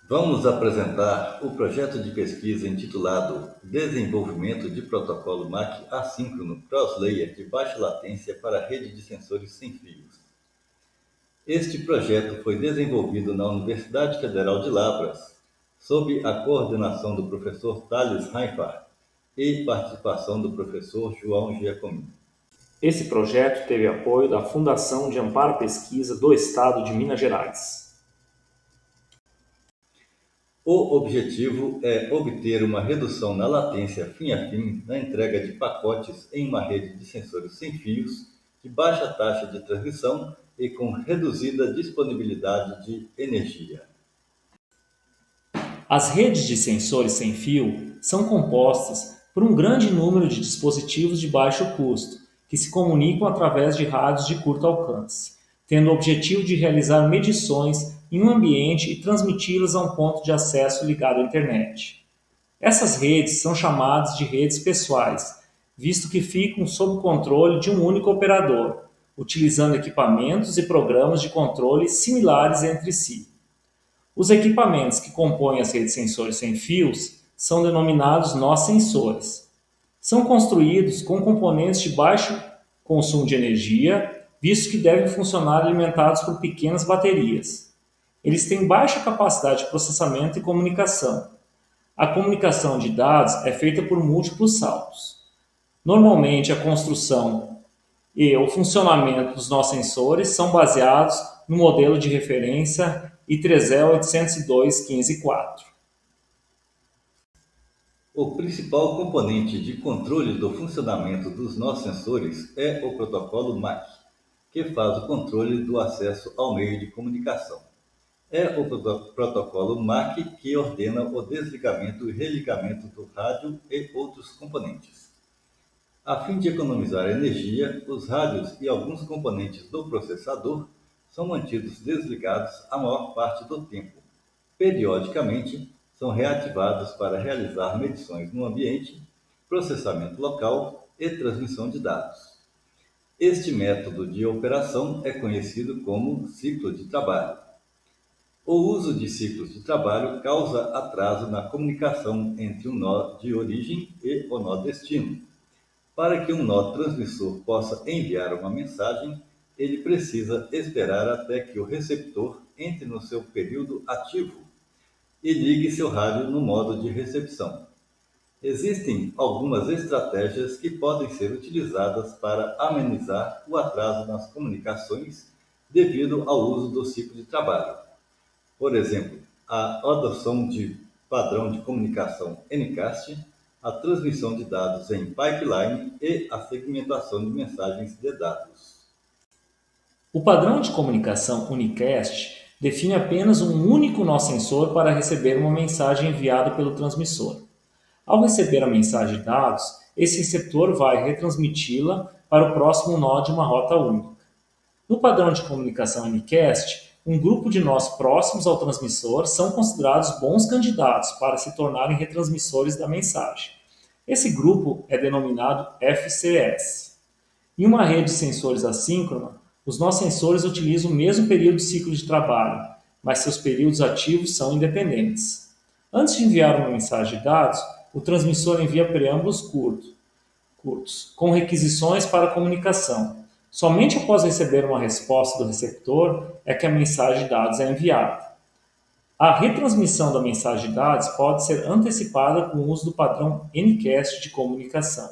Vamos apresentar o projeto de pesquisa intitulado Desenvolvimento de protocolo MAC assíncrono cross-layer de baixa latência para rede de sensores sem fios. Este projeto foi desenvolvido na Universidade Federal de Lavras, sob a coordenação do professor Thales Reinhardt e participação do professor João Giacomin. Esse projeto teve apoio da Fundação de Amparo à Pesquisa do Estado de Minas Gerais. O objetivo é obter uma redução na latência fim a fim na entrega de pacotes em uma rede de sensores sem fios, de baixa taxa de transmissão e com reduzida disponibilidade de energia. As redes de sensores sem fio são compostas por um grande número de dispositivos de baixo custo, que se comunicam através de rádios de curto alcance, tendo o objetivo de realizar medições em um ambiente e transmiti-las a um ponto de acesso ligado à internet. Essas redes são chamadas de redes pessoais, visto que ficam sob o controle de um único operador, utilizando equipamentos e programas de controle similares entre si. Os equipamentos que compõem as redes sensores sem fios são denominados nós sensores. São construídos com componentes de baixo consumo de energia, visto que devem funcionar alimentados por pequenas baterias. Eles têm baixa capacidade de processamento e comunicação. A comunicação de dados é feita por múltiplos saltos. Normalmente, a construção e o funcionamento dos nossos sensores são baseados no modelo de referência IEEE 802.15.4. O principal componente de controle do funcionamento dos nossos sensores é o protocolo MAC, que faz o controle do acesso ao meio de comunicação. É o protocolo MAC que ordena o desligamento e religamento do rádio e outros componentes. A fim de economizar energia, os rádios e alguns componentes do processador são mantidos desligados a maior parte do tempo. Periodicamente, são reativados para realizar medições no ambiente, processamento local e transmissão de dados. Este método de operação é conhecido como ciclo de trabalho. O uso de ciclos de trabalho causa atraso na comunicação entre o nó de origem e o nó destino. Para que um nó transmissor possa enviar uma mensagem, ele precisa esperar até que o receptor entre no seu período ativo e ligue seu rádio no modo de recepção. Existem algumas estratégias que podem ser utilizadas para amenizar o atraso nas comunicações devido ao uso do ciclo de trabalho. Por exemplo, a adoção de padrão de comunicação Ncast, a transmissão de dados em pipeline e a segmentação de mensagens de dados. O padrão de comunicação Unicast define apenas um único nó sensor para receber uma mensagem enviada pelo transmissor. Ao receber a mensagem de dados, esse receptor vai retransmiti-la para o próximo nó de uma rota única. No padrão de comunicação Unicast, um grupo de nós próximos ao transmissor são considerados bons candidatos para se tornarem retransmissores da mensagem. Esse grupo é denominado FCS. Em uma rede de sensores assíncrona, os nossos sensores utilizam o mesmo período de ciclo de trabalho, mas seus períodos ativos são independentes. Antes de enviar uma mensagem de dados, o transmissor envia preâmbulos curtos, com requisições para a comunicação. Somente após receber uma resposta do receptor é que a mensagem de dados é enviada. A retransmissão da mensagem de dados pode ser antecipada com o uso do padrão Ncast de comunicação.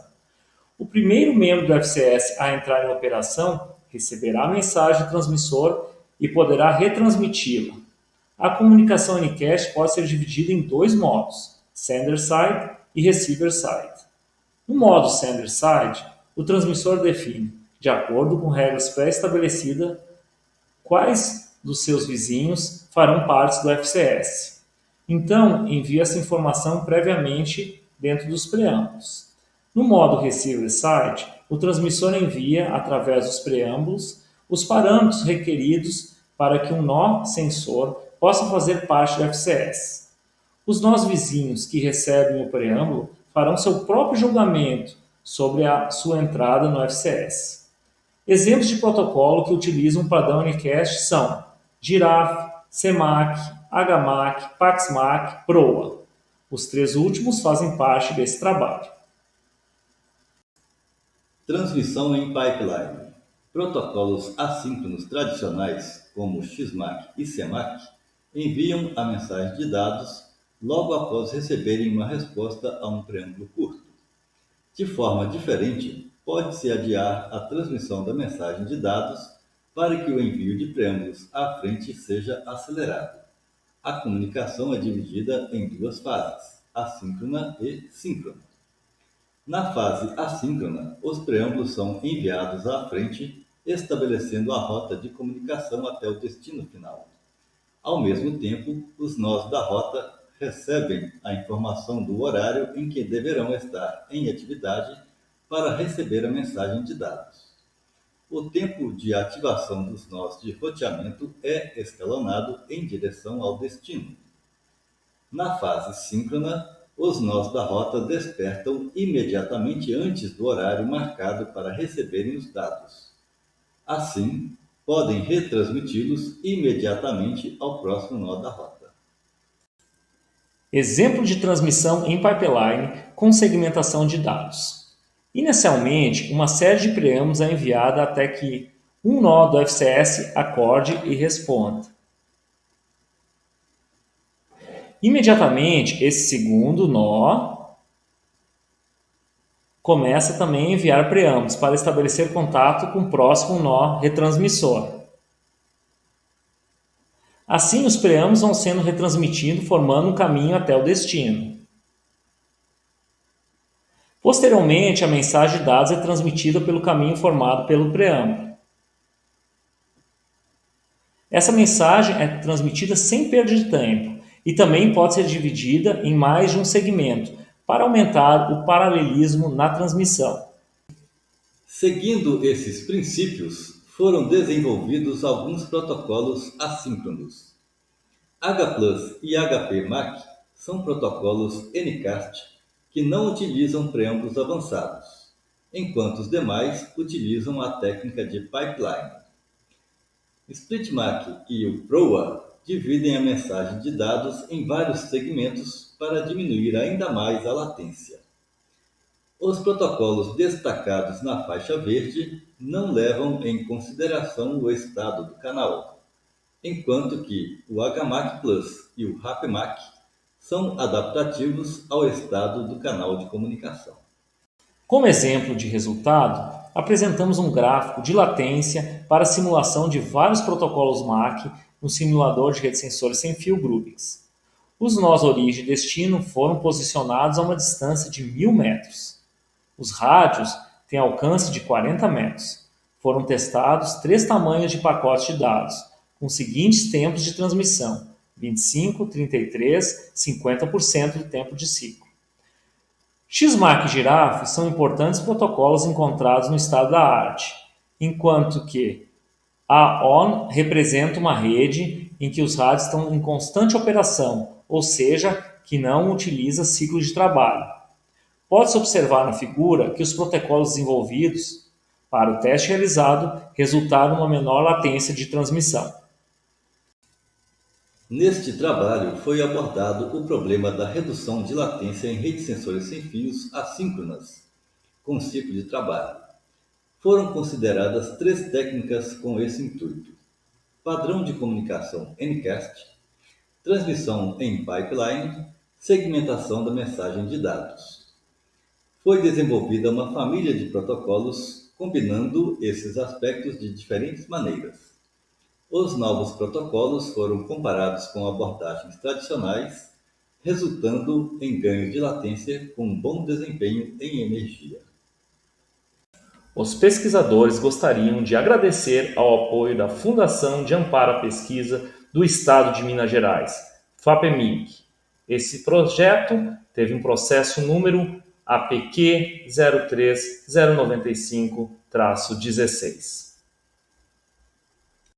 O primeiro membro do FCS a entrar em operação receberá a mensagem do transmissor e poderá retransmiti-la. A comunicação Ncast pode ser dividida em dois modos, Sender Side e Receiver Side. No modo Sender Side, o transmissor define, de acordo com regras pré-estabelecidas, quais dos seus vizinhos farão parte do FCS. Então, envia essa informação previamente dentro dos preâmbulos. No modo Receiver Side, o transmissor envia, através dos preâmbulos, os parâmetros requeridos para que um nó sensor possa fazer parte do FCS. Os nós vizinhos que recebem o preâmbulo farão seu próprio julgamento sobre a sua entrada no FCS. Exemplos de protocolo que utilizam o padrão Unicast são Giraffe, CMAC, HMAC, PaxMac, PROA. Os 3 últimos fazem parte desse trabalho. Transmissão em pipeline. Protocolos assíncronos tradicionais, como XMAC e CMAC, enviam a mensagem de dados logo após receberem uma resposta a um preâmbulo curto. De forma diferente, pode-se adiar a transmissão da mensagem de dados para que o envio de preâmbulos à frente seja acelerado. A comunicação é dividida em 2 fases, assíncrona e síncrona. Na fase assíncrona, os preâmbulos são enviados à frente, estabelecendo a rota de comunicação até o destino final. Ao mesmo tempo, os nós da rota recebem a informação do horário em que deverão estar em atividade para receber a mensagem de dados. O tempo de ativação dos nós de roteamento é escalonado em direção ao destino. Na fase síncrona, os nós da rota despertam imediatamente antes do horário marcado para receberem os dados. Assim, podem retransmiti-los imediatamente ao próximo nó da rota. Exemplo de transmissão em pipeline com segmentação de dados. Inicialmente, uma série de preâmbulos é enviada até que um nó do FCS acorde e responda. Imediatamente, esse segundo nó começa também a enviar preâmbulos para estabelecer contato com o próximo nó retransmissor. Assim, os preâmbulos vão sendo retransmitidos, formando um caminho até o destino. Posteriormente, a mensagem de dados é transmitida pelo caminho formado pelo preâmbulo. Essa mensagem é transmitida sem perda de tempo e também pode ser dividida em mais de um segmento para aumentar o paralelismo na transmissão. Seguindo esses princípios, foram desenvolvidos alguns protocolos assíncronos. H+ e HPMAC são protocolos Ncast que não utilizam preâmbulos avançados, enquanto os demais utilizam a técnica de pipeline. SplitMac e o PROA dividem a mensagem de dados em vários segmentos para diminuir ainda mais a latência. Os protocolos destacados na faixa verde não levam em consideração o estado do canal, enquanto que o HMAC+ e o HAPMAC são adaptativos ao estado do canal de comunicação. Como exemplo de resultado, apresentamos um gráfico de latência para a simulação de vários protocolos MAC no simulador de rede sensores sem fio Grubix. Os nós origem e destino foram posicionados a uma distância de 1000 metros. Os rádios têm alcance de 40 metros. Foram testados 3 tamanhos de pacotes de dados, com os seguintes tempos de transmissão: 25, 33, 50% do tempo de ciclo. XMAC e Giraffe são importantes protocolos encontrados no estado da arte, enquanto que a ON representa uma rede em que os rádios estão em constante operação, ou seja, que não utiliza ciclo de trabalho. Pode-se observar na figura que os protocolos desenvolvidos para o teste realizado resultaram em uma menor latência de transmissão. Neste trabalho foi abordado o problema da redução de latência em redes sensores sem fios assíncronas, com ciclo de trabalho. Foram consideradas 3 técnicas com esse intuito: padrão de comunicação Ncast, transmissão em pipeline, segmentação da mensagem de dados. Foi desenvolvida uma família de protocolos combinando esses aspectos de diferentes maneiras. Os novos protocolos foram comparados com abordagens tradicionais, resultando em ganhos de latência com bom desempenho em energia. Os pesquisadores gostariam de agradecer ao apoio da Fundação de Amparo à Pesquisa do Estado de Minas Gerais, FAPEMIG. Esse projeto teve um processo número APQ 03095-16.